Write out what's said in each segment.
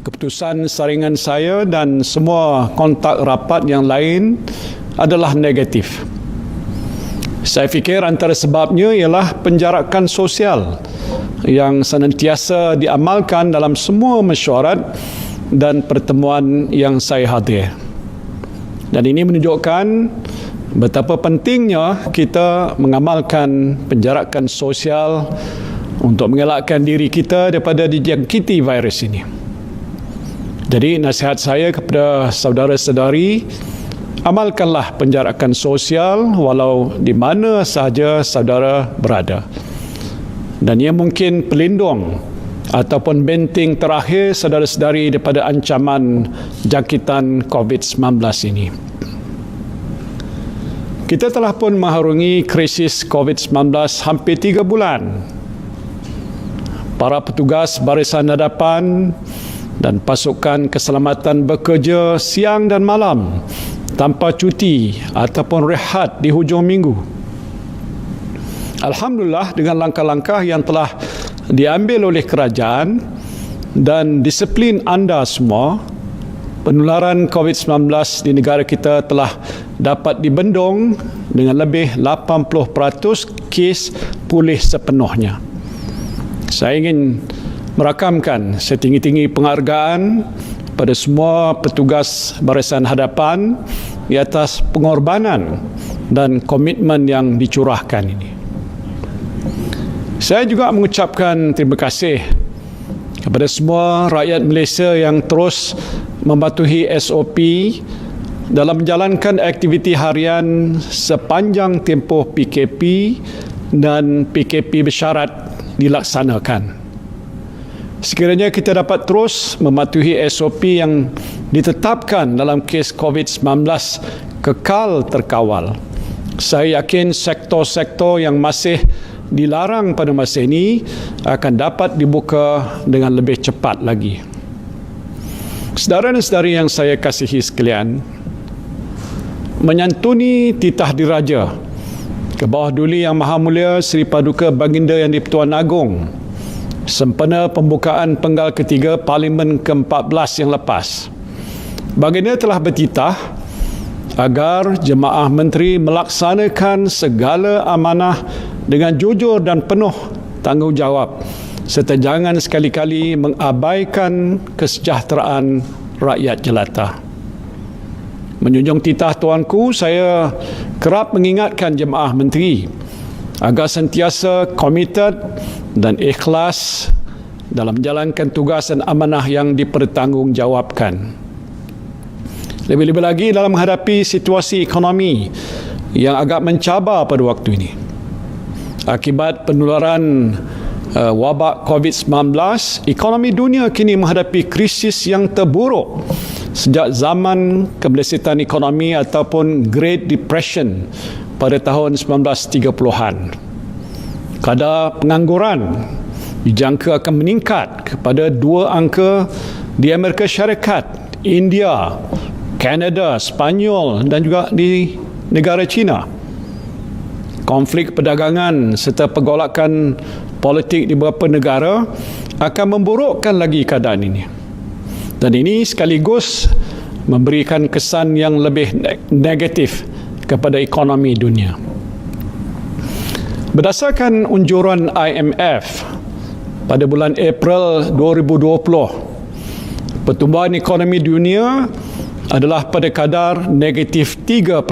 Keputusan saringan saya dan semua kontak rapat yang lain adalah negatif. Saya fikir antara sebabnya ialah penjarakan sosial yang senantiasa diamalkan dalam semua mesyuarat dan pertemuan yang saya hadir. Dan ini menunjukkan betapa pentingnya kita mengamalkan penjarakan sosial untuk mengelakkan diri kita daripada dijangkiti virus ini. Jadi nasihat saya kepada saudara-saudari, amalkanlah penjarakan sosial walau di mana sahaja saudara berada. Dan ia mungkin pelindung ataupun benteng terakhir saudara-saudari daripada ancaman jangkitan COVID-19 ini. Kita telah pun mengharungi krisis COVID-19 hampir 3 bulan. Para petugas barisan hadapan dan pasukan keselamatan bekerja siang dan malam tanpa cuti ataupun rehat di hujung minggu. Alhamdulillah, dengan langkah-langkah yang telah diambil oleh kerajaan dan disiplin anda semua, penularan COVID-19 di negara kita telah dapat dibendung dengan lebih 80% kes pulih sepenuhnya. Saya ingin merakamkan setinggi-tinggi penghargaan pada semua petugas barisan hadapan di atas pengorbanan dan komitmen yang dicurahkan ini. Saya juga mengucapkan terima kasih kepada semua rakyat Malaysia yang terus mematuhi SOP dalam menjalankan aktiviti harian sepanjang tempoh PKP dan PKP bersyarat dilaksanakan. Sekiranya kita dapat terus mematuhi SOP yang ditetapkan dalam kes COVID-19 kekal terkawal, saya yakin sektor-sektor yang masih dilarang pada masa ini akan dapat dibuka dengan lebih cepat lagi. Saudara dan saudari yang saya kasihi sekalian, menyantuni titah diraja ke bawah duli Yang Maha Mulia Seri Paduka Baginda Yang di-Pertuan Agong sempena pembukaan penggal ketiga Parlimen ke-14 yang lepas, Baginda telah bertitah agar jemaah menteri melaksanakan segala amanah dengan jujur dan penuh tanggungjawab serta jangan sekali-kali mengabaikan kesejahteraan rakyat jelata. Menjunjung titah tuanku, saya kerap mengingatkan jemaah menteri agar sentiasa komited dan ikhlas dalam menjalankan tugas dan amanah yang dipertanggungjawabkan. Lebih-lebih lagi dalam menghadapi situasi ekonomi yang agak mencabar pada waktu ini. Akibat penularan wabak COVID-19, ekonomi dunia kini menghadapi krisis yang terburuk sejak zaman kemelesetan ekonomi ataupun Great Depression pada tahun 1930-an. Kadar pengangguran dijangka akan meningkat kepada 2 angka di Amerika Syarikat, India, Kanada, Spanyol dan juga di negara China. Konflik perdagangan serta pergolakan politik di beberapa negara akan memburukkan lagi keadaan ini. Dan ini sekaligus memberikan kesan yang lebih negatif kepada ekonomi dunia. Berdasarkan unjuran IMF pada bulan April 2020, pertumbuhan ekonomi dunia adalah pada kadar negatif 3%.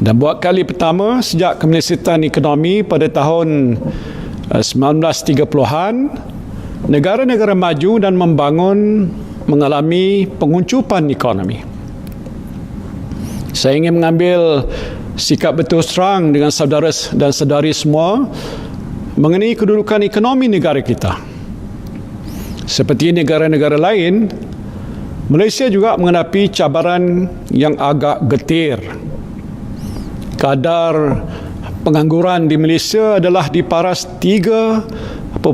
Dan buat kali pertama sejak kemelesetan ekonomi pada tahun 1930-an, negara-negara maju dan membangun mengalami penguncupan ekonomi. Saya ingin mengambil sikap berterus terang dengan saudara dan saudari semua mengenai kedudukan ekonomi negara kita. Seperti negara-negara lain, Malaysia juga menghadapi cabaran yang agak getir. Kadar pengangguran di Malaysia adalah di paras 3.9%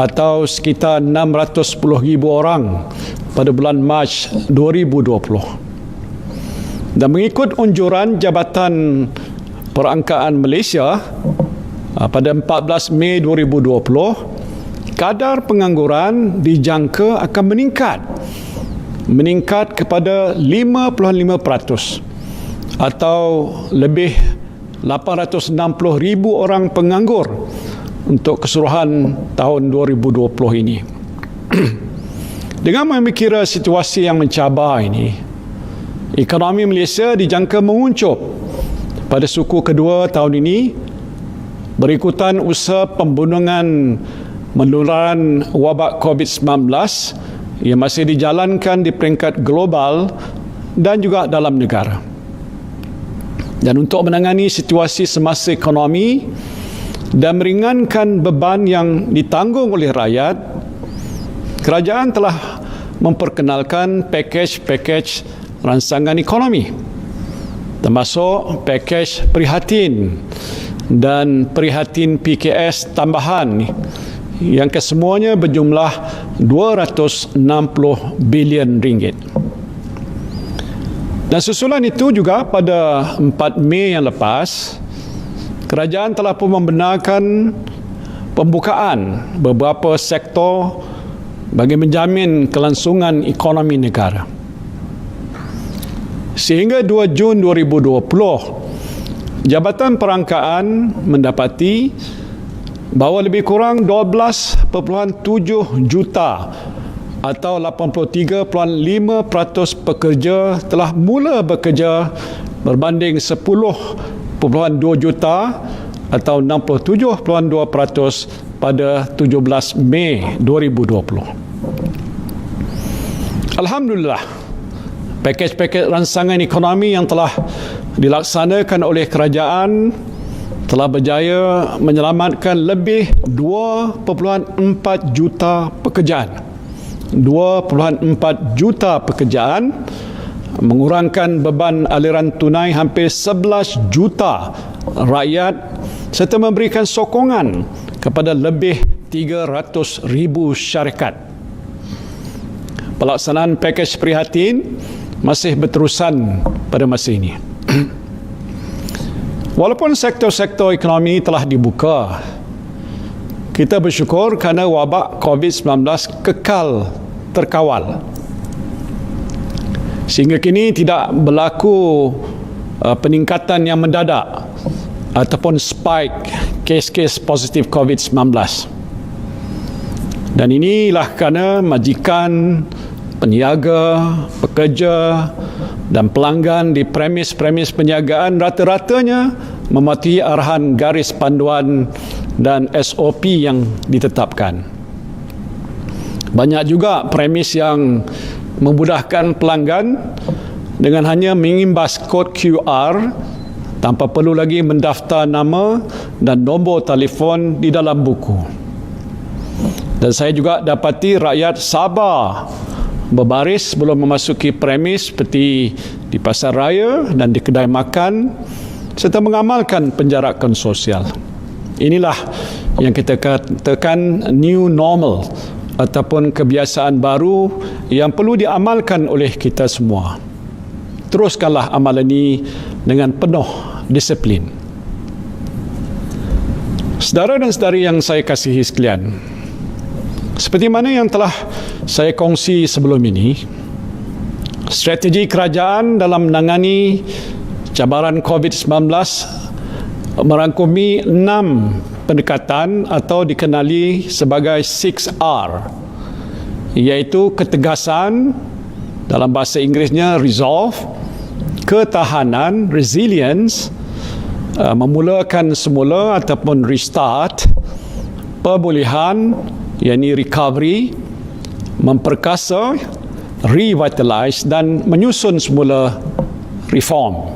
atau sekitar 610,000 orang pada bulan Mac 2020. Dan mengikut unjuran Jabatan Perangkaan Malaysia pada 14 Mei 2020, kadar pengangguran dijangka akan meningkat kepada 55% atau lebih 860,000 orang penganggur untuk keseluruhan tahun 2020 ini. Dengan memikirkan situasi yang mencabar ini, ekonomi Malaysia dijangka menguncup pada suku kedua tahun ini berikutan usaha pembunuhan penularan wabak COVID-19 yang masih dijalankan di peringkat global dan juga dalam negara. Dan untuk menangani situasi semasa ekonomi dan meringankan beban yang ditanggung oleh rakyat, kerajaan telah memperkenalkan pakej-pakej rancangan ekonomi, termasuk pakej prihatin dan prihatin PKS tambahan yang kesemuanya berjumlah 260 bilion ringgit. Dan susulan itu juga pada 4 Mei yang lepas, kerajaan telah pun membenarkan pembukaan beberapa sektor bagi menjamin kelangsungan ekonomi negara. Sehingga 2 Jun 2020, Jabatan Perangkaan mendapati bahawa lebih kurang 12.7 juta atau 83.5% pekerja telah mula bekerja berbanding 10.2 juta atau 67.2% pada 17 Mei 2020. Alhamdulillah, pakej-pakej rancangan ekonomi yang telah dilaksanakan oleh kerajaan telah berjaya menyelamatkan lebih 2.4 juta pekerjaan. 2.4 juta pekerjaan, mengurangkan beban aliran tunai hampir 11 juta rakyat serta memberikan sokongan kepada lebih 300,000 syarikat. Pelaksanaan pakej prihatin masih berterusan pada masa ini. Walaupun sektor-sektor ekonomi telah dibuka, kita bersyukur kerana wabak COVID-19 kekal terkawal. Sehingga kini tidak berlaku peningkatan yang mendadak ataupun spike kes-kes positif COVID-19. Dan inilah kerana majikan, peniaga, pekerja dan pelanggan di premis-premis perniagaan rata-ratanya mematuhi arahan garis panduan dan SOP yang ditetapkan. Banyak juga premis yang memudahkan pelanggan dengan hanya mengimbas kod QR tanpa perlu lagi mendaftar nama dan nombor telefon di dalam buku. Dan saya juga dapati rakyat sabar berbaris sebelum memasuki premis seperti di pasar raya dan di kedai makan serta mengamalkan penjarakan sosial. Inilah yang kita katakan new normal ataupun kebiasaan baru yang perlu diamalkan oleh kita semua. Teruskanlah amalan ini dengan penuh disiplin. Saudara dan saudari yang saya kasihi sekalian, seperti mana yang telah saya kongsi sebelum ini, strategi kerajaan dalam menangani cabaran COVID-19 merangkumi 6 pendekatan atau dikenali sebagai 6R, iaitu ketegasan, dalam bahasa Inggerisnya resolve, ketahanan, resilience, memulakan semula ataupun restart, pemulihan, yakni recovery, memperkasa, revitalize dan menyusun semula reform.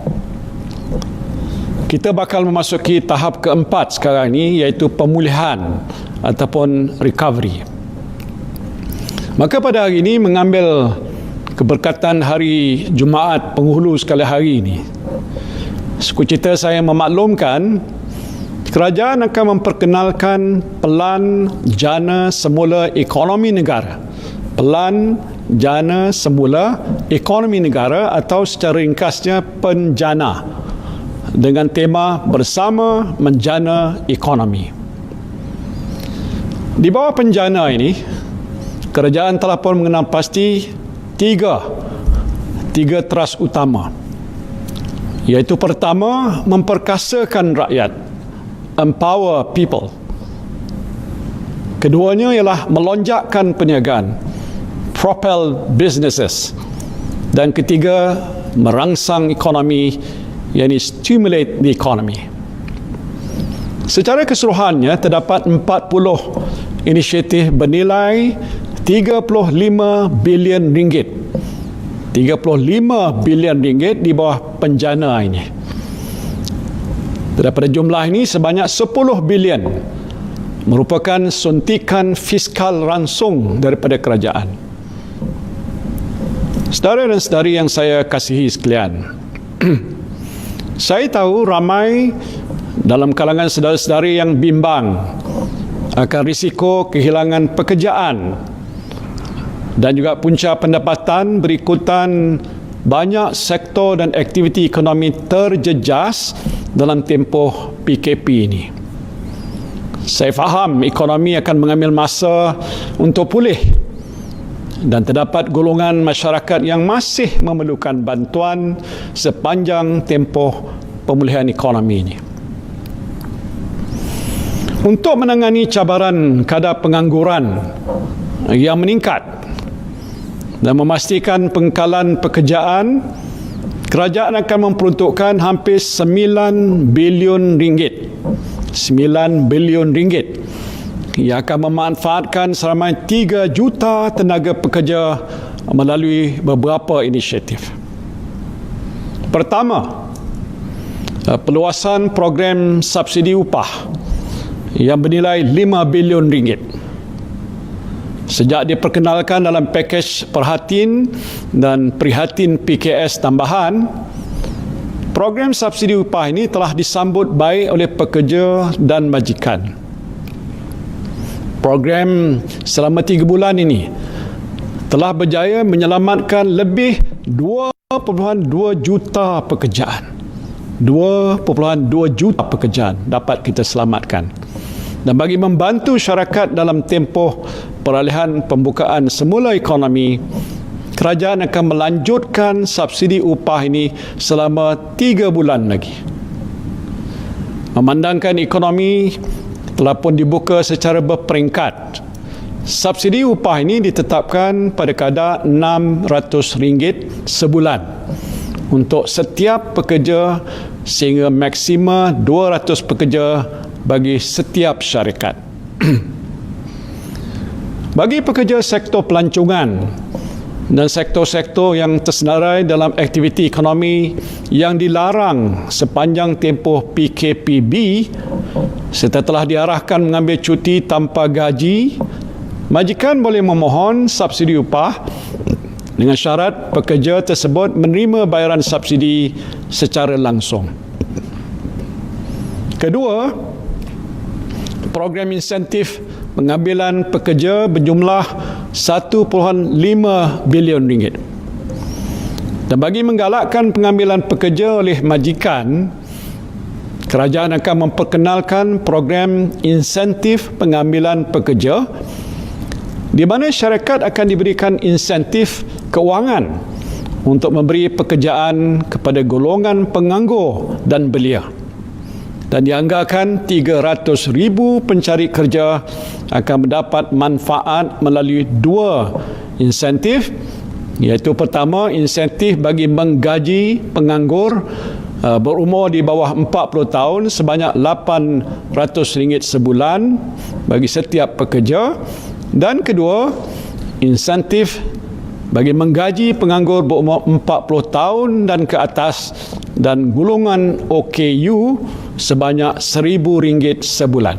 Kita bakal memasuki tahap keempat sekarang ini, iaitu pemulihan ataupun recovery. Maka pada hari ini mengambil keberkatan hari Jumaat penghulu sekali hari ini, sukacita saya memaklumkan kerajaan akan memperkenalkan Pelan Jana Semula Ekonomi Negara. Pelan Jana Semula Ekonomi Negara atau secara ringkasnya PENJANA, dengan tema Bersama Menjana Ekonomi. Di bawah penjana ini, kerajaan telah pun mengenal pasti tiga teras utama, iaitu pertama, memperkasakan rakyat, empower people. Keduanya ialah melonjakkan perniagaan, propel businesses. Dan ketiga, merangsang ekonomi, yakni stimulate the economy. Secara keseluruhannya, terdapat 40 inisiatif bernilai 35 bilion ringgit. 35 bilion ringgit di bawah penjana ini. Daripada jumlah ini, sebanyak 10 bilion merupakan suntikan fiskal langsung daripada kerajaan. Saudara dan saudari yang saya kasihi sekalian, saya tahu ramai dalam kalangan saudara-saudari yang bimbang akan risiko kehilangan pekerjaan dan juga punca pendapatan berikutan banyak sektor dan aktiviti ekonomi terjejas dalam tempoh PKP ini. Saya faham ekonomi akan mengambil masa untuk pulih dan terdapat golongan masyarakat yang masih memerlukan bantuan sepanjang tempoh pemulihan ekonomi ini. Untuk menangani cabaran kadar pengangguran yang meningkat dan memastikan pengekalan pekerjaan, kerajaan akan memperuntukkan hampir 9 bilion ringgit. 9 bilion ringgit yang akan memanfaatkan seramai 3 juta tenaga pekerja melalui beberapa inisiatif. Pertama, perluasan program subsidi upah yang bernilai 5 bilion ringgit. Sejak diperkenalkan dalam pakej Perhatin dan Prihatin PKS tambahan, program subsidi upah ini telah disambut baik oleh pekerja dan majikan. Program selama 3 bulan ini telah berjaya menyelamatkan lebih 2.2 juta pekerjaan. 2.2 juta pekerjaan dapat kita selamatkan. Dan bagi membantu syarikat dalam tempoh peralihan pembukaan semula ekonomi, kerajaan akan melanjutkan subsidi upah ini selama 3 bulan lagi. Memandangkan ekonomi telah pun dibuka secara berperingkat, subsidi upah ini ditetapkan pada kadar RM600 sebulan untuk setiap pekerja sehingga maksima 200 pekerja bagi setiap syarikat. Bagi pekerja sektor pelancongan dan sektor-sektor yang tersenarai dalam aktiviti ekonomi yang dilarang sepanjang tempoh PKPB serta telah diarahkan mengambil cuti tanpa gaji, majikan boleh memohon subsidi upah dengan syarat pekerja tersebut menerima bayaran subsidi secara langsung. Kedua, program insentif pengambilan pekerja berjumlah 1.5 bilion ringgit. Dan bagi menggalakkan pengambilan pekerja oleh majikan, kerajaan akan memperkenalkan program insentif pengambilan pekerja di mana syarikat akan diberikan insentif keuangan untuk memberi pekerjaan kepada golongan penganggur dan belia. Dan dianggarkan 300,000 pencari kerja akan mendapat manfaat melalui 2 insentif, iaitu pertama, insentif bagi menggaji penganggur berumur di bawah 40 tahun sebanyak RM800 sebulan bagi setiap pekerja, dan kedua, insentif bagi menggaji penganggur berumur 40 tahun dan ke atas dan golongan OKU sebanyak RM1,000 sebulan.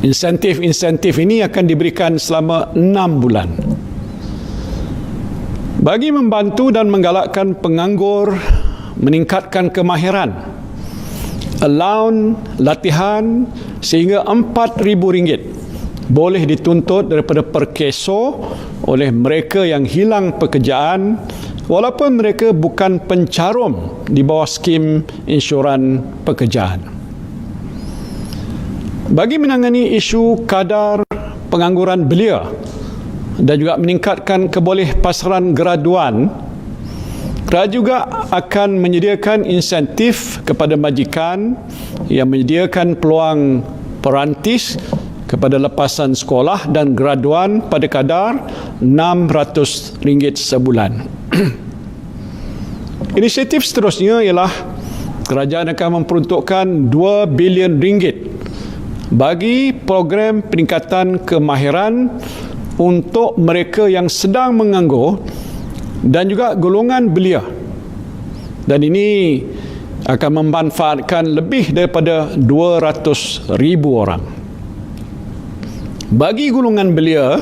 Insentif-insentif ini akan diberikan selama 6 bulan. Bagi membantu dan menggalakkan penganggur meningkatkan kemahiran, allowance latihan sehingga RM4,000 boleh dituntut daripada perkeso oleh mereka yang hilang pekerjaan walaupun mereka bukan pencarum di bawah skim insuran pekerjaan. Bagi menangani isu kadar pengangguran belia dan juga meningkatkan keboleh pasaran graduan, kerajaan juga akan menyediakan insentif kepada majikan yang menyediakan peluang perantis kepada lepasan sekolah dan graduan pada kadar RM600 sebulan. Inisiatif seterusnya ialah kerajaan akan memperuntukkan RM2 bilion bagi program peningkatan kemahiran untuk mereka yang sedang menganggur dan juga golongan belia. Dan ini akan memanfaatkan lebih daripada 200,000 orang. Bagi golongan belia,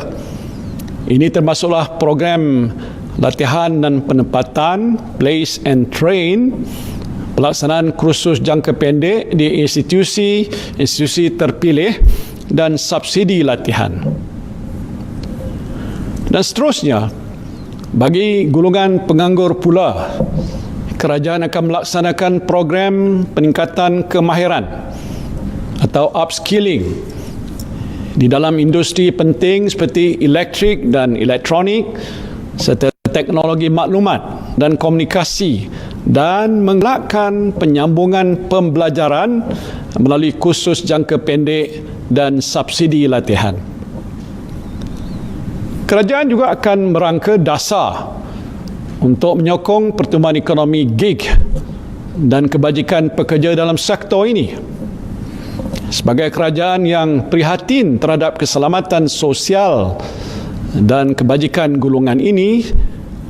ini termasuklah program latihan dan penempatan, place and train, pelaksanaan kursus jangka pendek di institusi terpilih dan subsidi latihan. Dan seterusnya, bagi golongan penganggur pula, kerajaan akan melaksanakan program peningkatan kemahiran atau upskilling di dalam industri penting seperti elektrik dan elektronik serta teknologi maklumat dan komunikasi, dan menggalakkan penyambungan pembelajaran melalui kursus jangka pendek dan subsidi latihan. Kerajaan juga akan merangka dasar untuk menyokong pertumbuhan ekonomi gig dan kebajikan pekerja dalam sektor ini. Sebagai kerajaan yang prihatin terhadap keselamatan sosial dan kebajikan golongan ini,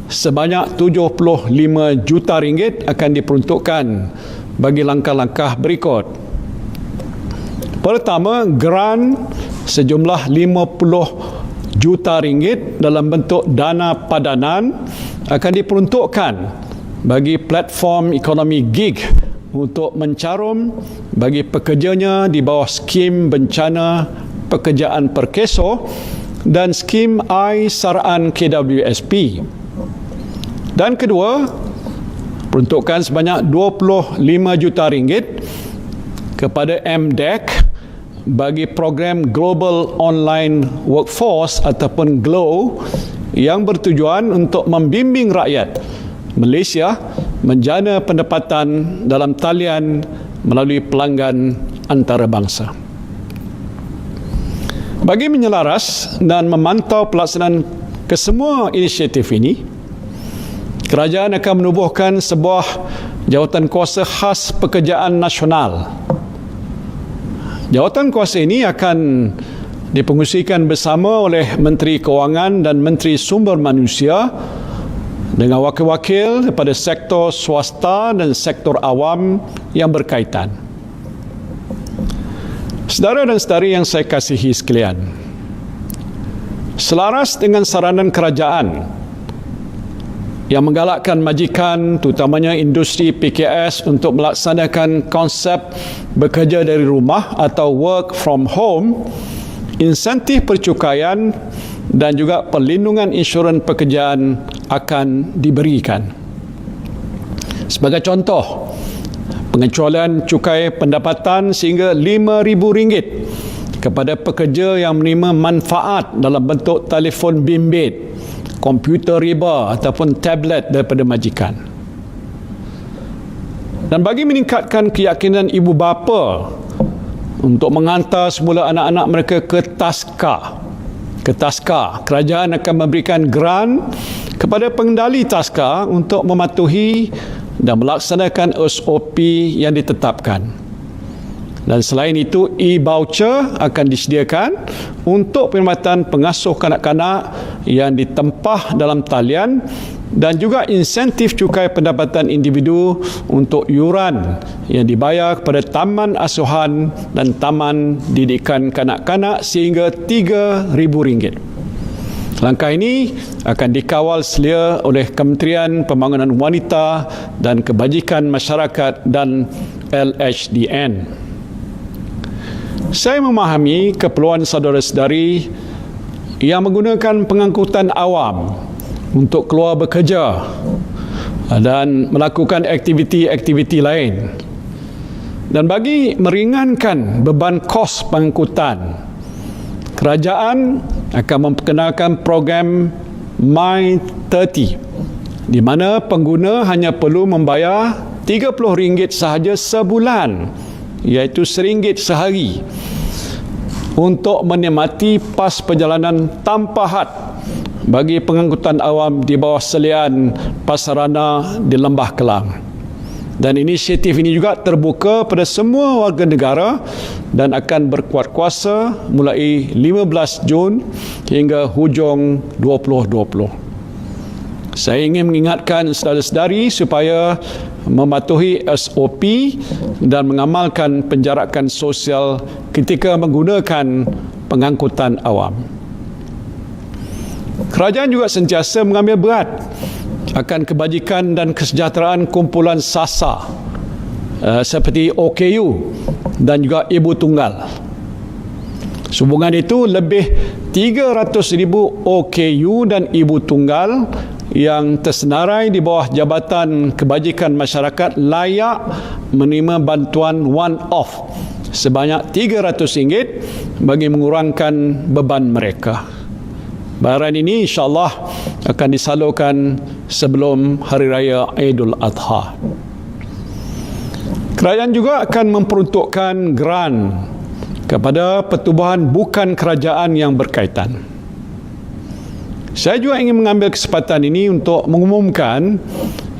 sebanyak RM75 juta akan diperuntukkan bagi langkah-langkah berikut. Pertama, grant sejumlah RM50 juta dalam bentuk dana padanan akan diperuntukkan bagi platform ekonomi gig untuk mencarum bagi pekerjanya di bawah skim bencana pekerjaan perkeso dan skim I-Saraan KWSP. Dan kedua, peruntukan sebanyak RM25 juta kepada MDEC bagi program Global Online Workforce ataupun GLOW yang bertujuan untuk membimbing rakyat Malaysia menjana pendapatan dalam talian melalui pelanggan antarabangsa. Bagi menyelaras dan memantau pelaksanaan kesemua inisiatif ini, kerajaan akan menubuhkan sebuah jawatan kuasa khas pekerjaan nasional. Jawatan kuasa ini akan dipengusikan bersama oleh Menteri Kewangan dan Menteri Sumber Manusia dengan wakil-wakil daripada sektor swasta dan sektor awam yang berkaitan. Saudara dan saudari yang saya kasihi sekalian, selaras dengan saranan kerajaan yang menggalakkan majikan, terutamanya industri PKS, untuk melaksanakan konsep bekerja dari rumah atau work from home, insentif percukaian dan juga perlindungan insurans pekerjaan akan diberikan. Sebagai contoh, pengecualian cukai pendapatan sehingga RM5,000 kepada pekerja yang menerima manfaat dalam bentuk telefon bimbit, komputer riba ataupun tablet daripada majikan. Dan bagi meningkatkan keyakinan ibu bapa untuk menghantar semula anak-anak mereka ke taska, kerajaan akan memberikan grant kepada pengendali taska untuk mematuhi dan melaksanakan SOP yang ditetapkan. Dan selain itu, e-voucher akan disediakan untuk perkhidmatan pengasuh kanak-kanak yang ditempah dalam talian, dan juga insentif cukai pendapatan individu untuk yuran yang dibayar kepada taman asuhan dan taman didikan kanak-kanak sehingga RM3,000. Langkah ini akan dikawal selia oleh Kementerian Pembangunan Wanita dan Kebajikan Masyarakat dan LHDN. Saya memahami keperluan saudara-saudari yang menggunakan pengangkutan awam untuk keluar bekerja dan melakukan aktiviti-aktiviti lain. Dan bagi meringankan beban kos pengangkutan, kerajaan akan memperkenalkan program My30 di mana pengguna hanya perlu membayar RM30 sahaja sebulan, iaitu RM1 sehari, untuk menikmati pas perjalanan tanpa had bagi pengangkutan awam di bawah selian Pasarana di Lembah Kelang. Dan inisiatif ini juga terbuka pada semua warga negara dan akan berkuat kuasa mulai 15 Jun hingga hujung 2020. Saya ingin mengingatkan saudara-saudari supaya mematuhi SOP dan mengamalkan penjarakan sosial ketika menggunakan pengangkutan awam. Kerajaan juga sentiasa mengambil berat akan kebajikan dan kesejahteraan kumpulan SASA seperti OKU dan juga Ibu Tunggal. Sehubungan itu, lebih 300,000 OKU dan Ibu Tunggal yang tersenarai di bawah Jabatan Kebajikan Masyarakat layak menerima bantuan one-off sebanyak RM300 bagi mengurangkan beban mereka. Bayaran ini insyaAllah akan disalurkan sebelum Hari Raya Aidul Adha. Kerajaan juga akan memperuntukkan grant kepada pertubuhan bukan kerajaan yang berkaitan. Saya juga ingin mengambil kesempatan ini untuk mengumumkan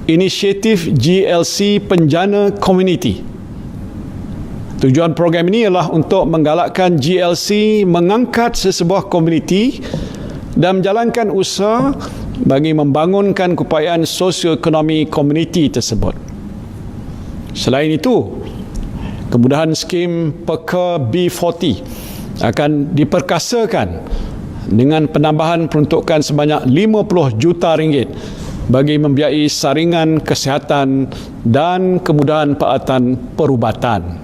inisiatif GLC Penjana Community. Tujuan program ini ialah untuk menggalakkan GLC mengangkat sesebuah komuniti dan menjalankan usaha bagi membangunkan keupayaan sosioekonomi komuniti tersebut. Selain itu, kemudahan skim Peka B40 akan diperkasakan dengan penambahan peruntukan sebanyak RM50 juta bagi membiayai saringan kesihatan dan kemudahan peralatan perubatan.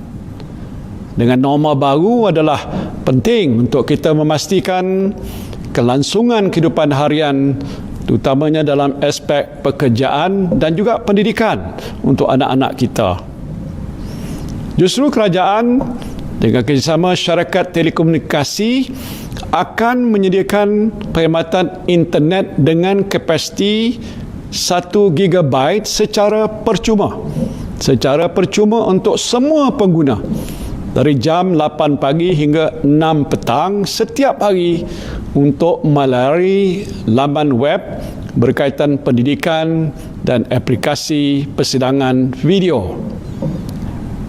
Dengan norma baru adalah penting untuk kita memastikan kelangsungan kehidupan harian, terutamanya dalam aspek pekerjaan dan juga pendidikan untuk anak-anak kita. Justru kerajaan dengan kerjasama syarikat telekomunikasi akan menyediakan perkhidmatan internet dengan kapasiti 1 GB secara percuma untuk semua pengguna dari jam 8 pagi hingga 6 petang setiap hari untuk melalui laman web berkaitan pendidikan dan aplikasi persidangan video.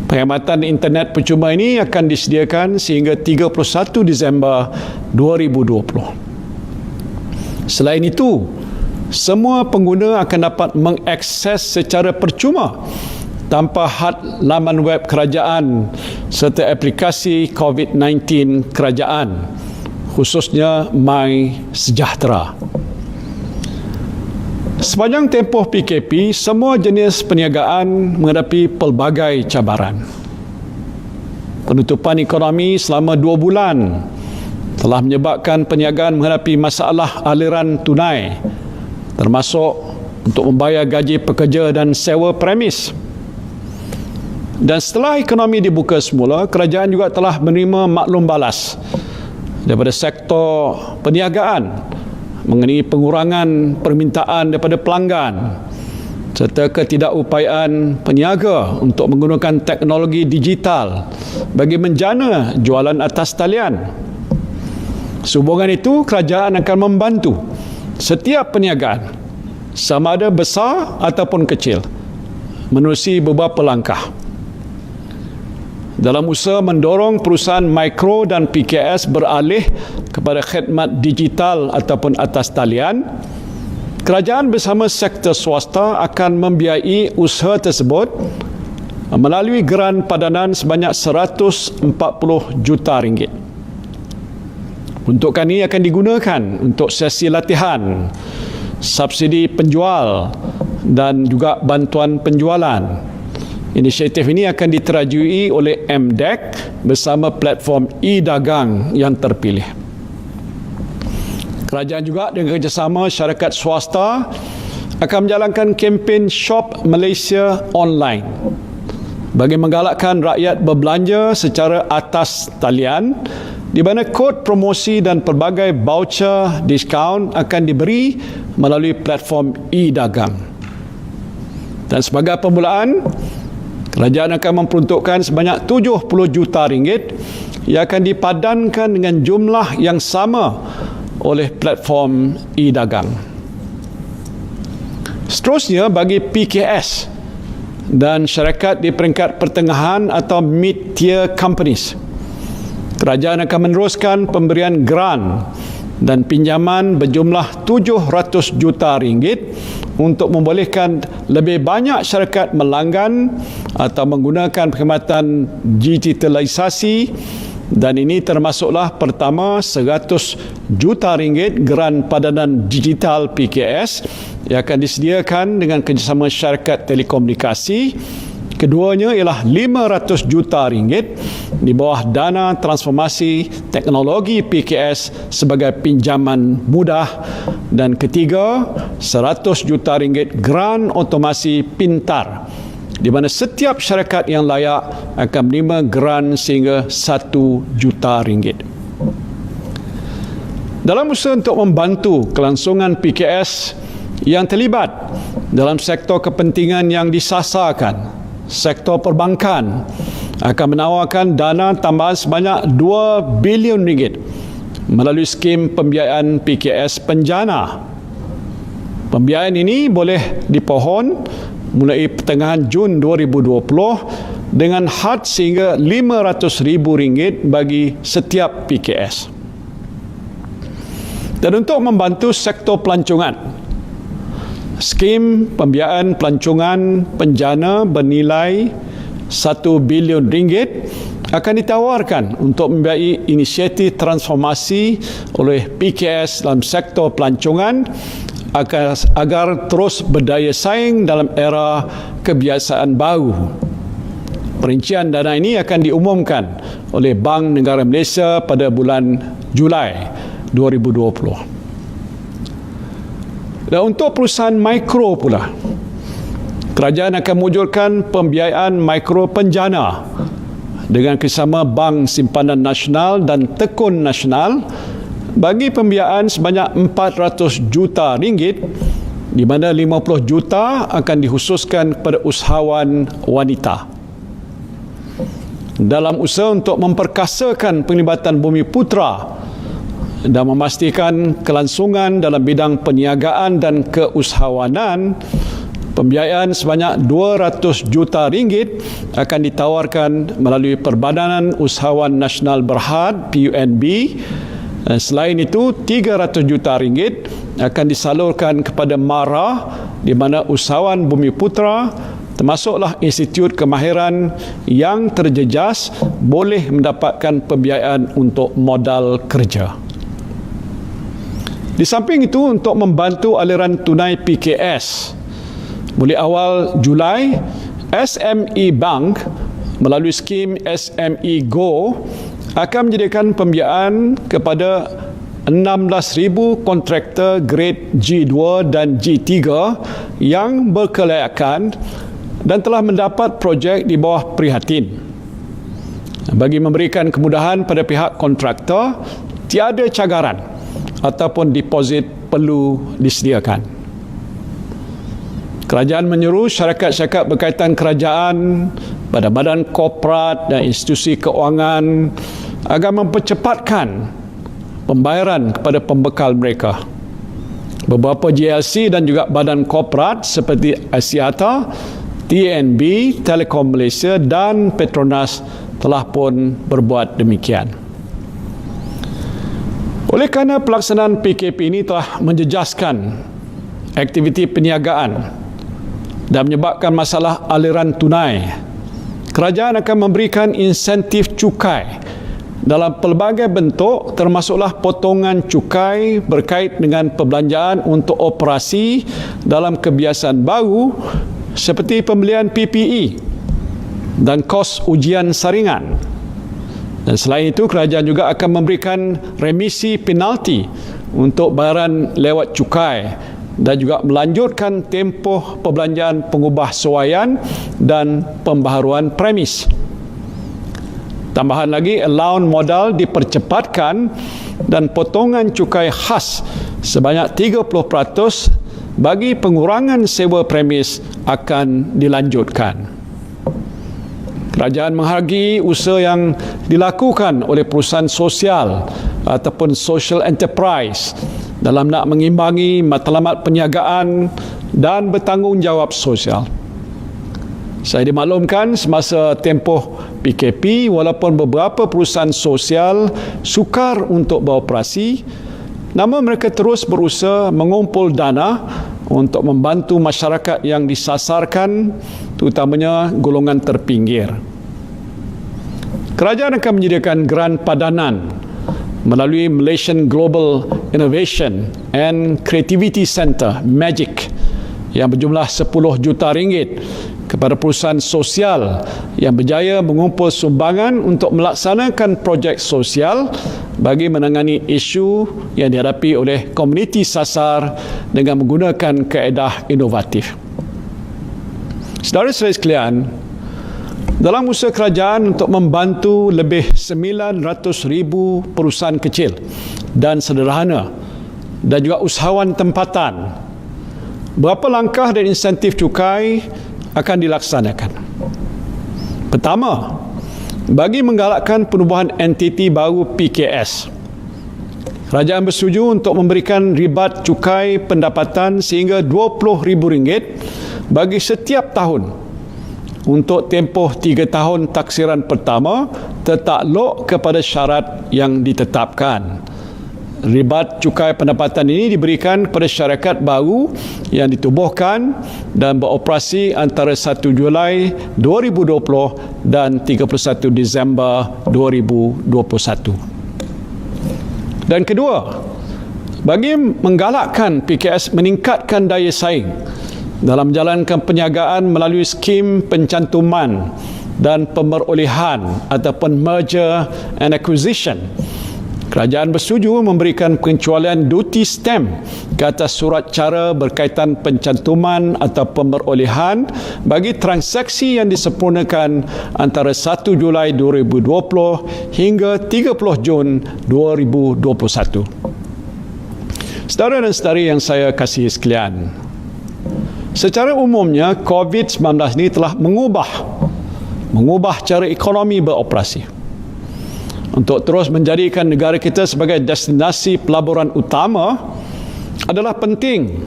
Perkhidmatan internet percuma ini akan disediakan sehingga 31 Disember 2020. Selain itu, semua pengguna akan dapat mengakses secara percuma tanpa had laman web kerajaan serta aplikasi COVID-19 kerajaan, khususnya My Sejahtera. Sepanjang tempoh PKP, semua jenis perniagaan menghadapi pelbagai cabaran. Penutupan ekonomi selama 2 bulan telah menyebabkan perniagaan menghadapi masalah aliran tunai, termasuk untuk membayar gaji pekerja dan sewa premis. Dan setelah ekonomi dibuka semula, kerajaan juga telah menerima maklum balas daripada sektor perniagaan mengenai pengurangan permintaan daripada pelanggan serta ketidakupayaan peniaga untuk menggunakan teknologi digital bagi menjana jualan atas talian. Sehubungan itu, kerajaan akan membantu setiap perniagaan, sama ada besar ataupun kecil, menerusi beberapa langkah. Dalam usaha mendorong perusahaan mikro dan PKS beralih kepada khidmat digital ataupun atas talian, kerajaan bersama sektor swasta akan membiayai usaha tersebut melalui geran padanan sebanyak RM140 juta. Peruntukan ini akan digunakan untuk sesi latihan, subsidi penjual dan juga bantuan penjualan. Inisiatif ini akan diterajui oleh MDEC bersama platform e-dagang yang terpilih. Kerajaan juga dengan kerjasama syarikat swasta akan menjalankan kempen Shop Malaysia Online bagi menggalakkan rakyat berbelanja secara atas talian, di mana kod promosi dan pelbagai voucher diskaun akan diberi melalui platform e-dagang. Dan sebagai permulaan, kerajaan akan memperuntukkan sebanyak 70 juta ringgit yang akan dipadankan dengan jumlah yang sama oleh platform e-dagang. Seterusnya, bagi PKS dan syarikat di peringkat pertengahan atau mid-tier companies, kerajaan akan meneruskan pemberian grant dan pinjaman berjumlah 700 juta ringgit untuk membolehkan lebih banyak syarikat melanggan atau menggunakan perkhidmatan digitalisasi, dan ini termasuklah pertama 100 juta ringgit geran padanan digital PKS yang akan disediakan dengan kerjasama syarikat telekomunikasi. Keduanya ialah 500 juta ringgit di bawah dana transformasi teknologi PKS sebagai pinjaman mudah, dan ketiga 100 juta ringgit grant otomasi pintar di mana setiap syarikat yang layak akan menerima grant sehingga 1 juta ringgit. Dalam usaha untuk membantu kelangsungan PKS yang terlibat dalam sektor kepentingan yang disasarkan, sektor perbankan akan menawarkan dana tambahan sebanyak 2 bilion ringgit melalui skim pembiayaan PKS Penjana. Pembiayaan ini boleh dipohon mulai pertengahan Jun 2020 dengan had sehingga RM500,000 bagi setiap PKS. Dan untuk membantu sektor pelancongan, skim pembiayaan pelancongan Penjana bernilai 1 bilion ringgit akan ditawarkan untuk membiayai inisiatif transformasi oleh PKS dalam sektor pelancongan agar terus berdaya saing dalam era kebiasaan baru. Perincian dana ini akan diumumkan oleh Bank Negara Malaysia pada bulan Julai 2020. Dan untuk perusahaan mikro pula, kerajaan akan mewujudkan pembiayaan mikro Penjana dengan kerjasama Bank Simpanan Nasional dan Tekun Nasional bagi pembiayaan sebanyak 400 juta ringgit, di mana 50 juta akan dikhususkan kepada usahawan wanita. Dalam usaha untuk memperkasakan penglibatan bumi putera dan memastikan kelangsungan dalam bidang perniagaan dan keusahawanan, pembiayaan sebanyak 200 juta ringgit akan ditawarkan melalui Perbadanan Usahawan Nasional Berhad (PUNB). Selain itu, 300 juta ringgit akan disalurkan kepada MARA, di mana usahawan bumi putera termasuklah institut kemahiran yang terjejas boleh mendapatkan pembiayaan untuk modal kerja. Di samping itu, untuk membantu aliran tunai PKS, mulai awal Julai, SME Bank melalui skim SME Go akan menyediakan pembiayaan kepada 16,000 kontraktor grade G2 dan G3 yang berkelayakan dan telah mendapat projek di bawah Prihatin. Bagi memberikan kemudahan pada pihak kontraktor, tiada cagaran ataupun deposit perlu disediakan. Kerajaan menyeru syarikat-syarikat berkaitan kerajaan, badan-badan korporat dan institusi keuangan agar mempercepatkan pembayaran kepada pembekal mereka. Beberapa GLC dan juga badan korporat seperti Axiata, TNB, Telekom Malaysia dan Petronas telah pun berbuat demikian. Oleh kerana pelaksanaan PKP ini telah menjejaskan aktiviti perniagaan dan menyebabkan masalah aliran tunai, kerajaan akan memberikan insentif cukai dalam pelbagai bentuk, termasuklah potongan cukai berkait dengan perbelanjaan untuk operasi dalam kebiasaan baru seperti pembelian PPE dan kos ujian saringan. Dan selain itu, kerajaan juga akan memberikan remisi penalti untuk bayaran lewat cukai dan juga melanjutkan tempoh perbelanjaan pengubah sesuaian dan pembaharuan premis. Tambahan lagi, allowance modal dipercepatkan dan potongan cukai khas sebanyak 30% bagi pengurangan sewa premis akan dilanjutkan. Kerajaan menghargai usaha yang dilakukan oleh perusahaan sosial ataupun social enterprise dalam nak mengimbangi matlamat perniagaan dan bertanggungjawab sosial. Saya dimaklumkan semasa tempoh PKP, walaupun beberapa perusahaan sosial sukar untuk beroperasi, namun mereka terus berusaha mengumpul dana untuk membantu masyarakat yang disasarkan, terutamanya golongan terpinggir. Kerajaan akan menyediakan geran padanan melalui Malaysian Global Innovation and Creativity Centre (MAGIC) yang berjumlah 10 juta ringgit kepada perusahaan sosial yang berjaya mengumpul sumbangan untuk melaksanakan projek sosial bagi menangani isu yang dihadapi oleh komuniti sasar dengan menggunakan kaedah inovatif. Saudara-saudara sekalian, dalam usaha kerajaan untuk membantu lebih 900,000 perusahaan kecil dan sederhana dan juga usahawan tempatan, berapa langkah dan insentif cukai akan dilaksanakan. Pertama, bagi menggalakkan penubuhan entiti baru PKS, kerajaan bersetuju untuk memberikan ribat cukai pendapatan sehingga RM20,000 bagi setiap tahun untuk tempoh 3 tahun taksiran pertama tertakluk kepada syarat yang ditetapkan. Ribat cukai pendapatan ini diberikan kepada syarikat baru yang ditubuhkan dan beroperasi antara 1 Julai 2020 dan 31 Disember 2021. Dan kedua, bagi menggalakkan PKS meningkatkan daya saing dalam menjalankan perniagaan melalui skim pencantuman dan pemerolehan ataupun merger and acquisition, kerajaan bersetuju memberikan pengecualian duty stamp ke atas surat cara berkaitan pencantuman atau pemerolehan bagi transaksi yang disempurnakan antara 1 Julai 2020 hingga 30 Jun 2021. Saudara dan saudari yang saya kasihi sekalian, secara umumnya COVID-19 ini telah mengubah cara ekonomi beroperasi. Untuk terus menjadikan negara kita sebagai destinasi pelaburan utama adalah penting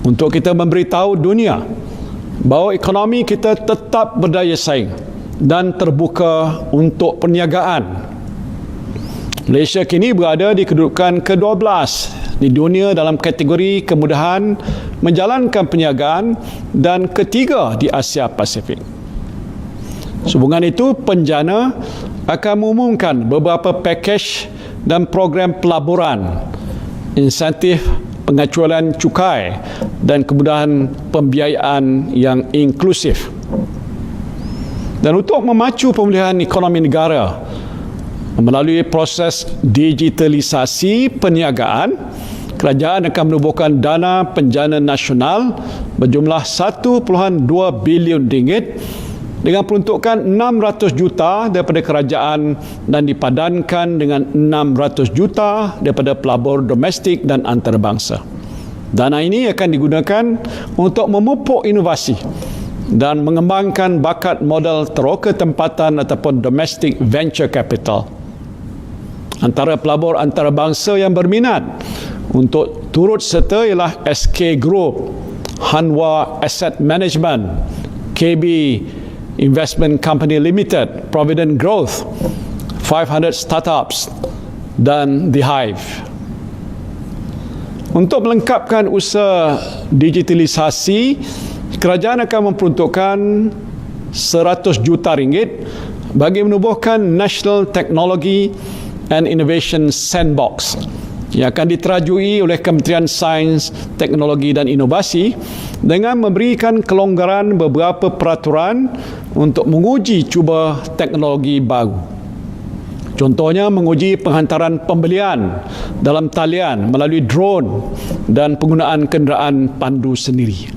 untuk kita memberitahu dunia bahawa ekonomi kita tetap berdaya saing dan terbuka untuk perniagaan. Malaysia kini berada di kedudukan ke-12 di dunia dalam kategori kemudahan menjalankan perniagaan dan ketiga di Asia Pasifik. Sehubungan itu, penjana akan mengumumkan beberapa pakej dan program pelaburan, insentif pengecualian cukai dan kemudahan pembiayaan yang inklusif. Dan untuk memacu pemulihan ekonomi negara melalui proses digitalisasi perniagaan, kerajaan akan menubuhkan dana penjana nasional berjumlah 1.2 bilion ringgit dengan peruntukan 600 juta daripada kerajaan dan dipadankan dengan 600 juta daripada pelabur domestik dan antarabangsa. Dana ini akan digunakan untuk memupuk inovasi dan mengembangkan bakat modal teroka tempatan ataupun domestic venture capital. Antara pelabur antarabangsa yang berminat untuk turut serta ialah SK Group, Hanwha Asset Management, KB Investment Company Limited, Provident Growth, 500 Startups dan The Hive. Untuk melengkapkan usaha digitalisasi, kerajaan akan memperuntukkan 100 juta ringgit bagi menubuhkan National Technology and Innovation Sandbox yang akan diterajui oleh Kementerian Sains, Teknologi dan Inovasi dengan memberikan kelonggaran beberapa peraturan untuk menguji cuba teknologi baru. Contohnya menguji penghantaran pembelian dalam talian melalui drone dan penggunaan kenderaan pandu sendiri.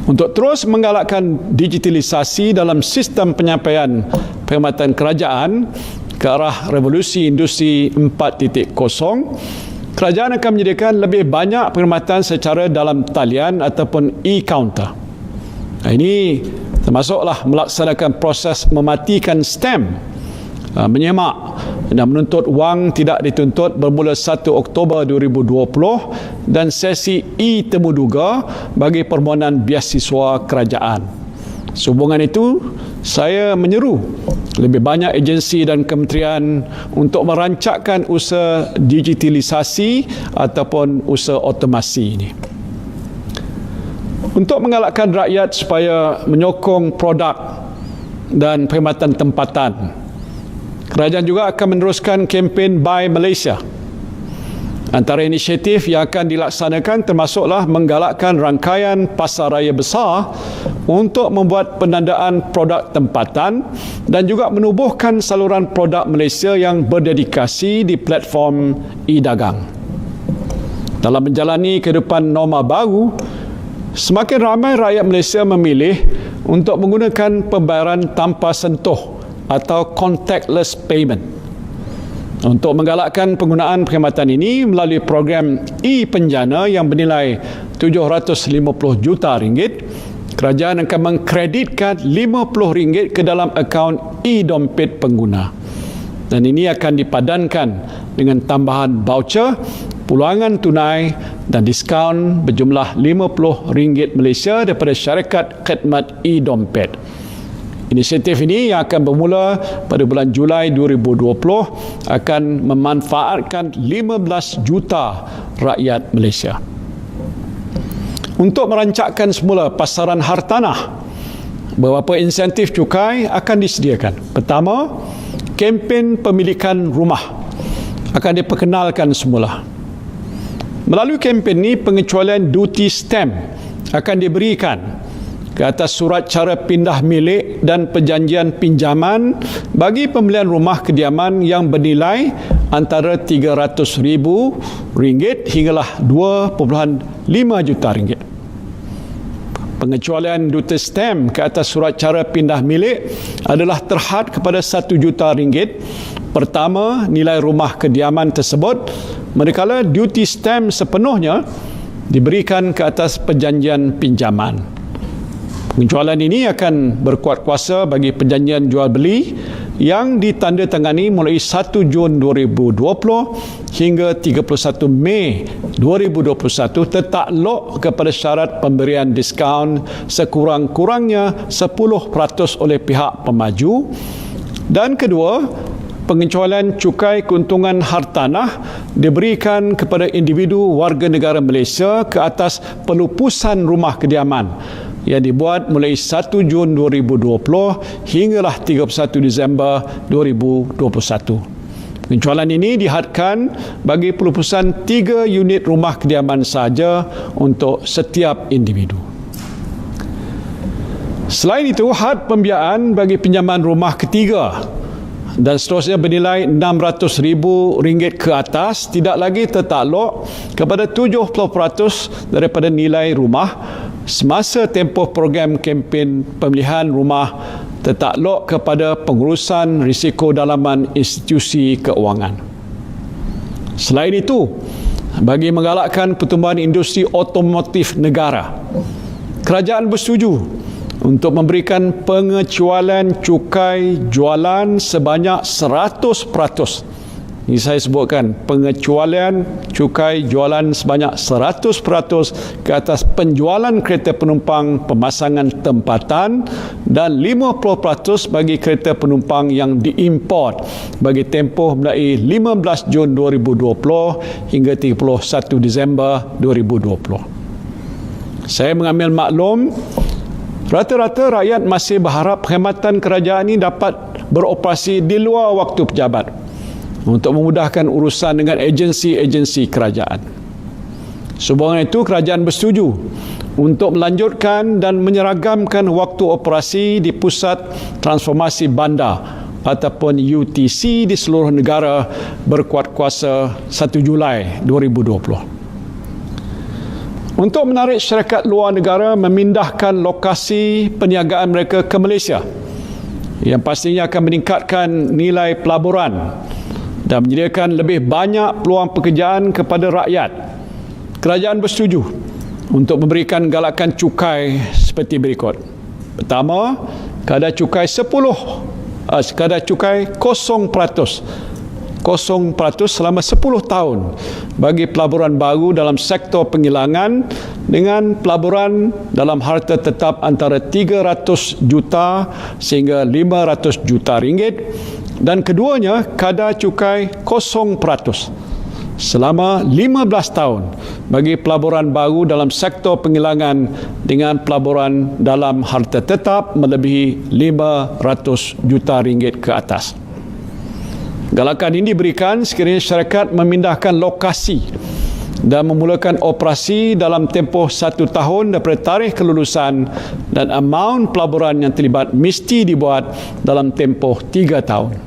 Untuk terus menggalakkan digitalisasi dalam sistem penyampaian perkhidmatan kerajaan ke arah revolusi industri 4.0, kerajaan akan menyediakan lebih banyak perkhidmatan secara dalam talian ataupun e-counter. Ini termasuklah melaksanakan proses mematikan stem, menyemak dan menuntut wang tidak dituntut bermula 1 Oktober 2020 dan sesi e-temuduga bagi permohonan beasiswa kerajaan. Sehubungan itu, saya menyeru lebih banyak agensi dan kementerian untuk merancangkan usaha digitalisasi ataupun usaha otomasi ini. Untuk menggalakkan rakyat supaya menyokong produk dan perkhidmatan tempatan, kerajaan juga akan meneruskan kempen Buy Malaysia. Antara inisiatif yang akan dilaksanakan termasuklah menggalakkan rangkaian pasar raya besar untuk membuat penandaan produk tempatan dan juga menubuhkan saluran produk Malaysia yang berdedikasi di platform e-dagang. Dalam menjalani kehidupan norma baru, semakin ramai rakyat Malaysia memilih untuk menggunakan pembayaran tanpa sentuh atau contactless payment. Untuk menggalakkan penggunaan perkhidmatan ini melalui program e-penjana yang bernilai RM750 juta, kerajaan akan mengkreditkan RM50 ke dalam akaun e-dompet pengguna. Dan ini akan dipadankan dengan tambahan voucher, pulangan tunai dan diskaun berjumlah RM50 Malaysia daripada syarikat khidmat e-dompet. Inisiatif ini yang akan bermula pada bulan Julai 2020 akan memanfaatkan 15 juta rakyat Malaysia. Untuk merancangkan semula pasaran hartanah, beberapa insentif cukai akan disediakan. Pertama, kempen pemilikan rumah akan diperkenalkan semula. Melalui kempen ini, pengecualian duty stamp akan diberikan ke atas surat cara pindah milik dan perjanjian pinjaman bagi pembelian rumah kediaman yang bernilai antara RM300,000 hinggalah RM2.5 juta. Pengecualian duty stamp ke atas surat cara pindah milik adalah terhad kepada RM1 juta pertama nilai rumah kediaman tersebut, manakala duty stamp sepenuhnya diberikan ke atas perjanjian pinjaman. Pengecualian ini akan berkuat kuasa bagi perjanjian jual beli yang ditandatangani mulai 1 Jun 2020 hingga 31 Mei 2021 tertakluk kepada syarat pemberian diskaun sekurang-kurangnya 10% oleh pihak pemaju. Dan kedua, pengecualian cukai keuntungan hartanah diberikan kepada individu warga negara Malaysia ke atas pelupusan rumah kediaman yang dibuat mulai 1 Jun 2020 hinggalah 31 Disember 2021. Pengecualian ini dihadkan bagi pelupusan 3 unit rumah kediaman sahaja untuk setiap individu. Selain itu, had pembiayaan bagi pinjaman rumah ketiga dan seterusnya bernilai RM600,000 ke atas tidak lagi tertakluk kepada 70% daripada nilai rumah semasa tempoh program kempen pemilihan rumah tertakluk kepada pengurusan risiko dalaman institusi keuangan. Selain itu, bagi menggalakkan pertumbuhan industri otomotif negara, kerajaan bersetuju untuk memberikan pengecualian cukai jualan sebanyak 100%. Ini saya sebutkan, pengecualian cukai jualan sebanyak 100% ke atas penjualan kereta penumpang pemasangan tempatan dan 50% bagi kereta penumpang yang diimport bagi tempoh mulai 15 Jun 2020 hingga 31 Disember 2020. Saya mengambil maklum rata-rata rakyat masih berharap perkhidmatan kerajaan ini dapat beroperasi di luar waktu pejabat untuk memudahkan urusan dengan agensi-agensi kerajaan. Sehubungan itu, kerajaan bersetuju untuk melanjutkan dan menyeragamkan waktu operasi di pusat transformasi bandar ataupun UTC di seluruh negara berkuat kuasa 1 Julai 2020. Untuk menarik syarikat luar negara memindahkan lokasi perniagaan mereka ke Malaysia, yang pastinya akan meningkatkan nilai pelaburan dan menyediakan lebih banyak peluang pekerjaan kepada rakyat, kerajaan bersetuju untuk memberikan galakan cukai seperti berikut. Pertama, kadar cukai 0% selama 10 tahun bagi pelaburan baru dalam sektor penghilangan dengan pelaburan dalam harta tetap antara 300 juta sehingga 500 juta ringgit, dan keduanya kadar cukai 0% selama 15 tahun bagi pelaburan baru dalam sektor penghilangan dengan pelaburan dalam harta tetap melebihi 500 juta ringgit ke atas. Galakan ini diberikan sekiranya syarikat memindahkan lokasi dan memulakan operasi dalam tempoh 1 tahun daripada tarikh kelulusan, dan amaun pelaburan yang terlibat mesti dibuat dalam tempoh 3 tahun.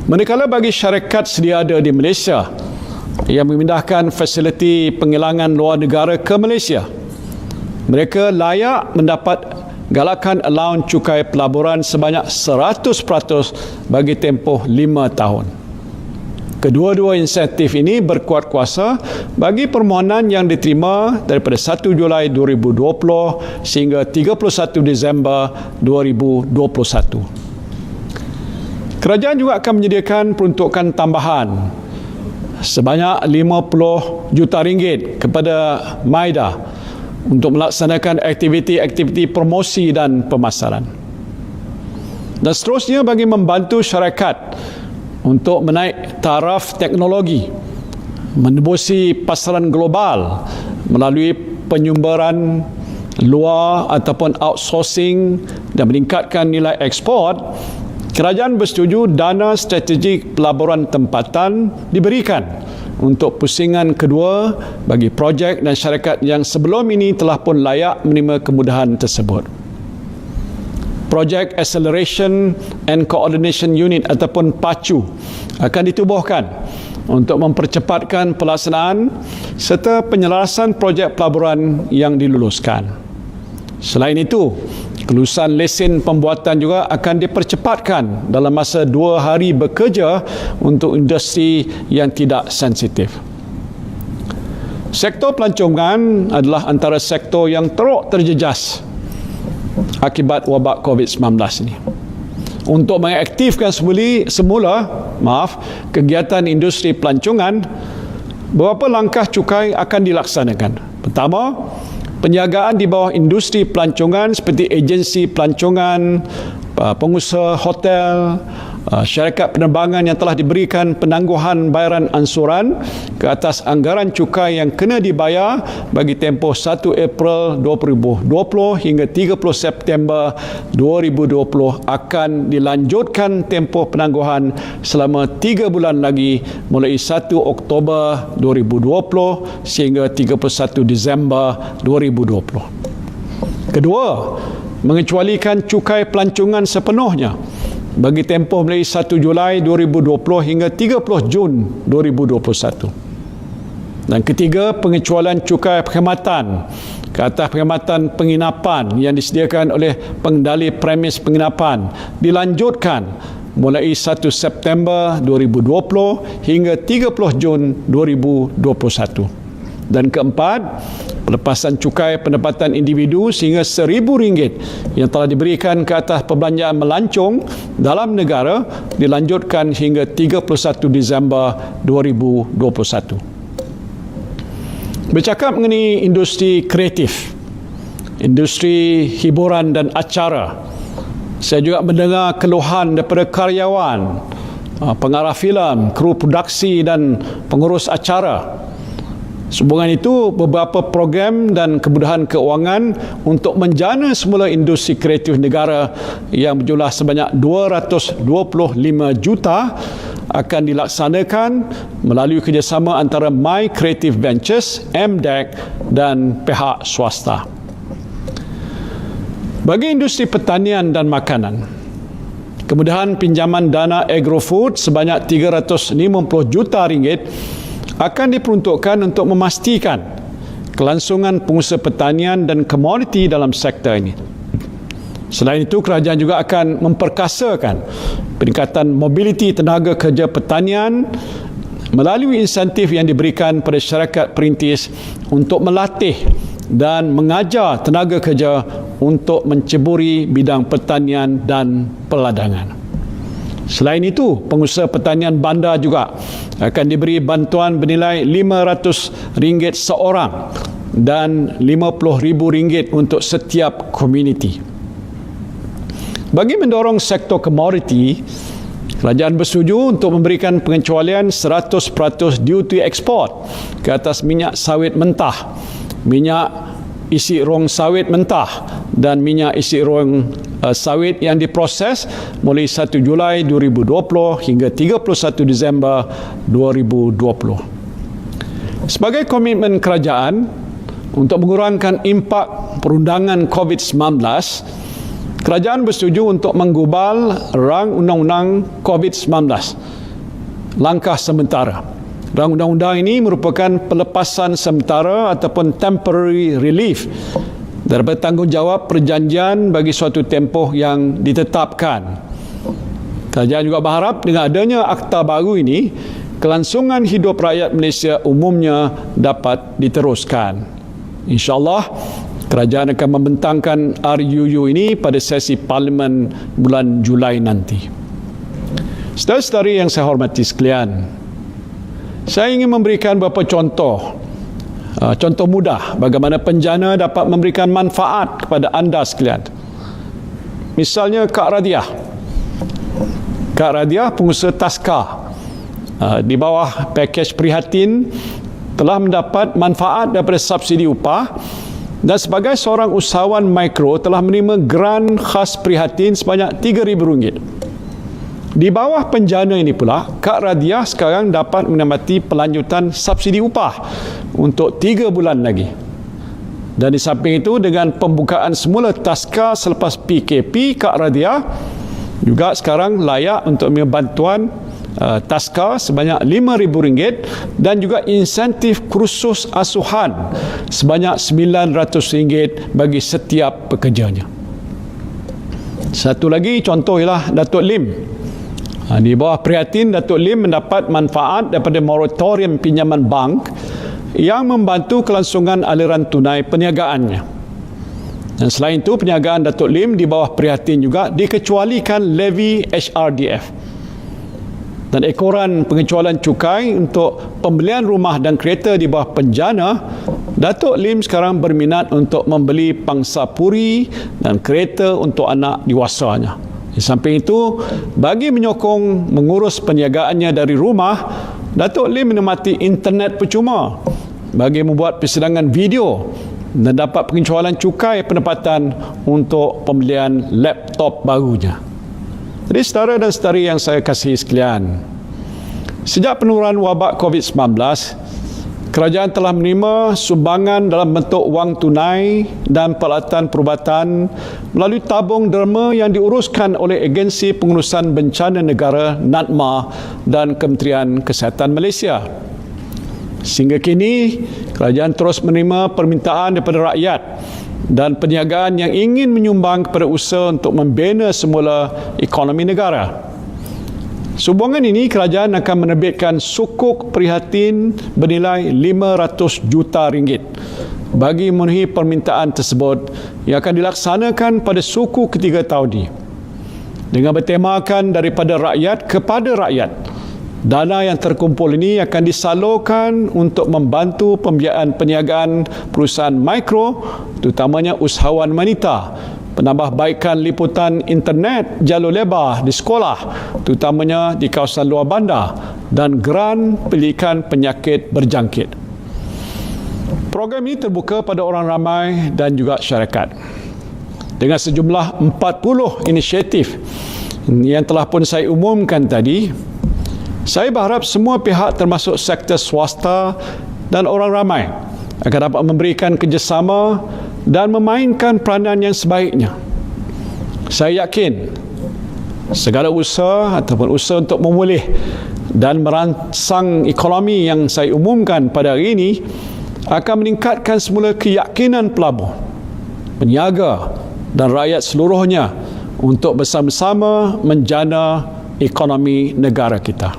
Manakala bagi syarikat sedia ada di Malaysia yang memindahkan fasiliti penghilangan luar negara ke Malaysia, mereka layak mendapat galakan allowance cukai pelaburan sebanyak 100% bagi tempoh 5 tahun. Kedua-dua insentif ini berkuat kuasa bagi permohonan yang diterima daripada 1 Julai 2020 sehingga 31 Disember 2021. Kerajaan juga akan menyediakan peruntukan tambahan sebanyak 50 juta ringgit kepada MIDA untuk melaksanakan aktiviti-aktiviti promosi dan pemasaran. Dan seterusnya bagi membantu syarikat untuk menaik taraf teknologi, menembusi pasaran global melalui penyumbaran luar ataupun outsourcing dan meningkatkan nilai ekspor, kerajaan bersetuju dana strategik pelaburan tempatan diberikan untuk pusingan kedua bagi projek dan syarikat yang sebelum ini telah pun layak menerima kemudahan tersebut. Project Acceleration and Coordination Unit ataupun PACU akan ditubuhkan untuk mempercepatkan pelaksanaan serta penyelarasan projek pelaburan yang diluluskan. Selain itu, kelulusan lesen pembuatan juga akan dipercepatkan dalam masa 2 hari bekerja untuk industri yang tidak sensitif. Sektor pelancongan adalah antara sektor yang teruk terjejas akibat wabak COVID-19 ini. Untuk mengaktifkan semula kegiatan industri pelancongan, beberapa langkah cukai akan dilaksanakan. Pertama, penjagaan di bawah industri pelancongan seperti agensi pelancongan, pengusaha hotel, syarikat penerbangan yang telah diberikan penangguhan bayaran ansuran ke atas anggaran cukai yang kena dibayar bagi tempoh 1 April 2020 hingga 30 September 2020 akan dilanjutkan tempoh penangguhan selama 3 bulan lagi mulai 1 Oktober 2020 sehingga 31 Disember 2020. Kedua, mengecualikan cukai pelancongan sepenuhnya bagi tempoh mulai 1 Julai 2020 hingga 30 Jun 2021. Dan ketiga, pengecualian cukai perkhidmatan ke atas perkhidmatan penginapan yang disediakan oleh pengendali premis penginapan dilanjutkan mulai 1 September 2020 hingga 30 Jun 2021. Dan keempat, pelepasan cukai pendapatan individu sehingga RM1,000 yang telah diberikan ke atas perbelanjaan melancong dalam negara dilanjutkan hingga 31 Disember 2021. Bercakap mengenai industri kreatif, industri hiburan dan acara, saya juga mendengar keluhan daripada karyawan, pengarah filem, kru produksi dan pengurus acara. Sehubungan itu, beberapa program dan kemudahan keuangan untuk menjana semula industri kreatif negara yang berjumlah sebanyak 225 juta akan dilaksanakan melalui kerjasama antara My Creative Ventures, MDEC dan pihak swasta. Bagi industri pertanian dan makanan, Kemudahan pinjaman dana agrofood sebanyak 350 juta ringgit akan diperuntukkan untuk memastikan kelangsungan pengusaha pertanian dan komoditi dalam sektor ini. Selain itu, kerajaan juga akan memperkasakan peningkatan mobiliti tenaga kerja pertanian melalui insentif yang diberikan pada syarikat perintis untuk melatih dan mengajar tenaga kerja untuk menceburi bidang pertanian dan peladangan. Selain itu, pengusaha pertanian bandar juga akan diberi bantuan bernilai RM500 seorang dan RM50,000 untuk setiap komuniti. Bagi mendorong sektor komoditi, kerajaan bersetuju untuk memberikan pengecualian 100% duty ekspor ke atas minyak sawit mentah, minyak isi rong sawit mentah dan minyak isi rong sawit yang diproses mulai 1 Julai 2020 hingga 31 Disember 2020. Sebagai komitmen kerajaan untuk mengurangkan impak perundangan COVID-19, kerajaan bersetuju untuk menggubal rang undang-undang COVID-19. Langkah sementara. Rang undang-undang ini merupakan pelepasan sementara ataupun temporary relief daripada tanggungjawab perjanjian bagi suatu tempoh yang ditetapkan. Kerajaan juga berharap dengan adanya akta baru ini, kelangsungan hidup rakyat Malaysia umumnya dapat diteruskan. InsyaAllah, kerajaan akan membentangkan RUU ini pada sesi Parlimen bulan Julai nanti. Saudara-saudari yang saya hormati sekalian, saya ingin memberikan beberapa contoh mudah bagaimana penjana dapat memberikan manfaat kepada anda sekalian. Misalnya Kak Radiah. Kak Radiah pengusaha taska di bawah pakej prihatin telah mendapat manfaat daripada subsidi upah dan sebagai seorang usahawan mikro telah menerima grant khas prihatin sebanyak RM3,000. Di bawah penjana ini pula, Kak Radiah sekarang dapat menikmati pelanjutan subsidi upah untuk 3 bulan lagi. Dan di samping itu, dengan pembukaan semula taska selepas PKP, Kak Radiah juga sekarang layak untuk menerima bantuan taska sebanyak RM5,000 dan juga insentif kursus asuhan sebanyak RM900 bagi setiap pekerjanya. Satu lagi contoh ialah Datuk Lim. Di bawah prihatin, Datuk Lim mendapat manfaat daripada moratorium pinjaman bank yang membantu kelangsungan aliran tunai perniagaannya. Dan selain itu, perniagaan Datuk Lim di bawah prihatin juga dikecualikan levy HRDF. Dan ekoran pengecualian cukai untuk pembelian rumah dan kereta di bawah penjana, Datuk Lim sekarang berminat untuk membeli pangsa puri dan kereta untuk anak diwasanya. Di samping itu, bagi menyokong mengurus perniagaannya dari rumah, Datuk Lim menikmati internet percuma bagi membuat persidangan video dan dapat pengecualian cukai pendapatan untuk pembelian laptop barunya. Jadi saudara dan saudari yang saya kasihi sekalian, sejak penurunan wabak COVID-19, kerajaan telah menerima sumbangan dalam bentuk wang tunai dan peralatan perubatan melalui tabung derma yang diuruskan oleh Agensi Pengurusan Bencana Negara (NADMA) dan Kementerian Kesihatan Malaysia. Sehingga kini, kerajaan terus menerima permintaan daripada rakyat dan perniagaan yang ingin menyumbang kepada usaha untuk membina semula ekonomi negara. Sumbangan ini, kerajaan akan menerbitkan sukuk prihatin bernilai RM500 juta bagi memenuhi permintaan tersebut yang akan dilaksanakan pada suku ketiga tahun ini. Dengan bertemakan daripada rakyat kepada rakyat, dana yang terkumpul ini akan disalurkan untuk membantu pembiayaan perniagaan perusahaan mikro, terutamanya usahawan wanita, penambahbaikan liputan internet jalur lebar di sekolah, terutamanya di kawasan luar bandar, dan grant pendidikan penyakit berjangkit. Program ini terbuka pada orang ramai dan juga syarikat. Dengan sejumlah 40 inisiatif yang telah pun saya umumkan tadi, saya berharap semua pihak termasuk sektor swasta dan orang ramai akan dapat memberikan kerjasama dan memainkan peranan yang sebaiknya. Saya yakin Segala usaha ataupun usaha untuk memulih dan merangsang ekonomi yang saya umumkan pada hari ini akan meningkatkan semula keyakinan pelabur, peniaga dan rakyat seluruhnya untuk bersama-sama menjana ekonomi negara kita.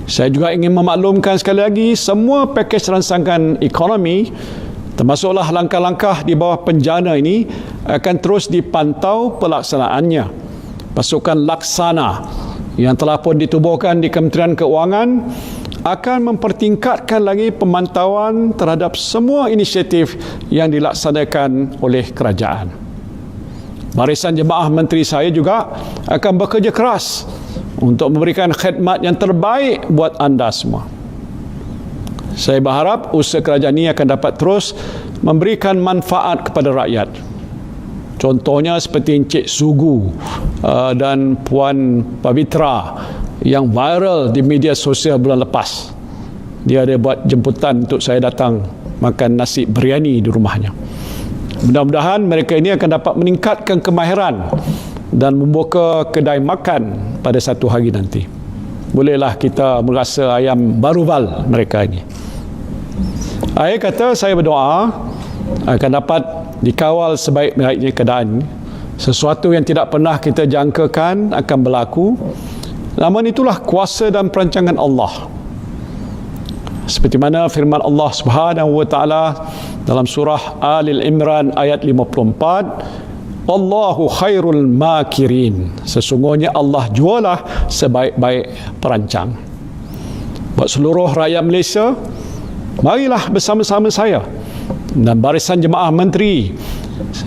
Saya juga ingin memaklumkan sekali lagi, semua pakej rangsangan ekonomi termasuklah langkah-langkah di bawah penjana ini akan terus dipantau pelaksanaannya. Pasukan laksana yang telah pun ditubuhkan di Kementerian Keuangan akan mempertingkatkan lagi pemantauan terhadap semua inisiatif yang dilaksanakan oleh kerajaan. Barisan Jemaah Menteri saya juga akan bekerja keras untuk memberikan khidmat yang terbaik buat anda semua. Saya berharap usaha kerajaan ini akan dapat terus memberikan manfaat kepada rakyat. Contohnya seperti Encik Sugu dan Puan Pavitra yang viral di media sosial bulan lepas. Dia ada buat jemputan untuk saya datang makan nasi biryani di rumahnya. Mudah-mudahan mereka ini akan dapat meningkatkan kemahiran dan membuka kedai makan pada satu hari nanti. Bolehlah kita merasa ayam baruval mereka ini. Akhir kata, saya berdoa akan dapat dikawal sebaik-baiknya keadaan. Sesuatu yang tidak pernah kita jangkakan akan berlaku. Namun itulah kuasa dan perancangan Allah. Seperti mana firman Allah Subhanahu wa taala dalam surah Al-Imran ayat 54, Allahu khairul makirin. Sesungguhnya Allah jualah sebaik-baik perancang. Buat seluruh rakyat Malaysia, marilah bersama-sama saya dan barisan Jemaah Menteri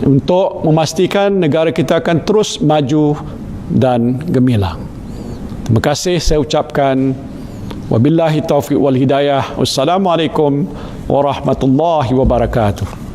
untuk memastikan negara kita akan terus maju dan gemilang. Terima kasih saya ucapkan. Wabillahi taufiq wal hidayah. Wassalamualaikum warahmatullahi wabarakatuh.